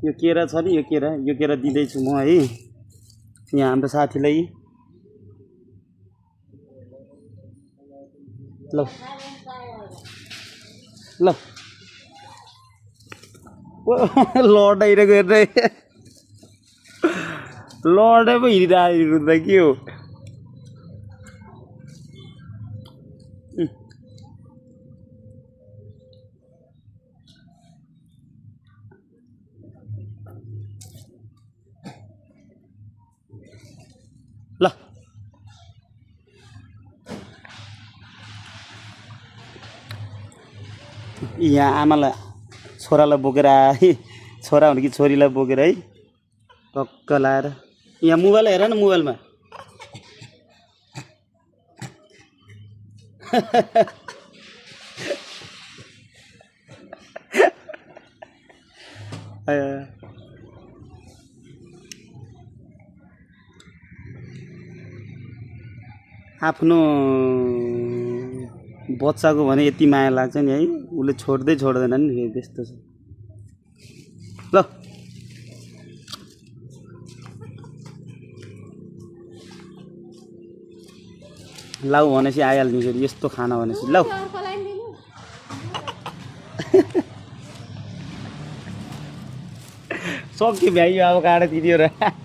यो केरा छ नि यो केरा दिँदैछु म है यहाँ हाम्रो साथीलाई ल ल लडाइरहेको हेर्दै लडै पो हिँडिरहेको त के हो ल यहाँ आमालाई छोरालाई बोकेर आए छोरा हुन् कि छोरीलाई बोकेर है टक्क लाएर यहाँ मोबाइल हेर न मोबाइलमा आफ्नो बच्चाको भने यति माया लाग्छ नि है उसले छोड्दैन नि त्यस्तो छ ल लाउ भनेपछि आइहाल्ने फेरि यस्तो खाना भनेपछि लाउ सक्यो भ्याइयो अब काँडा दिदियो र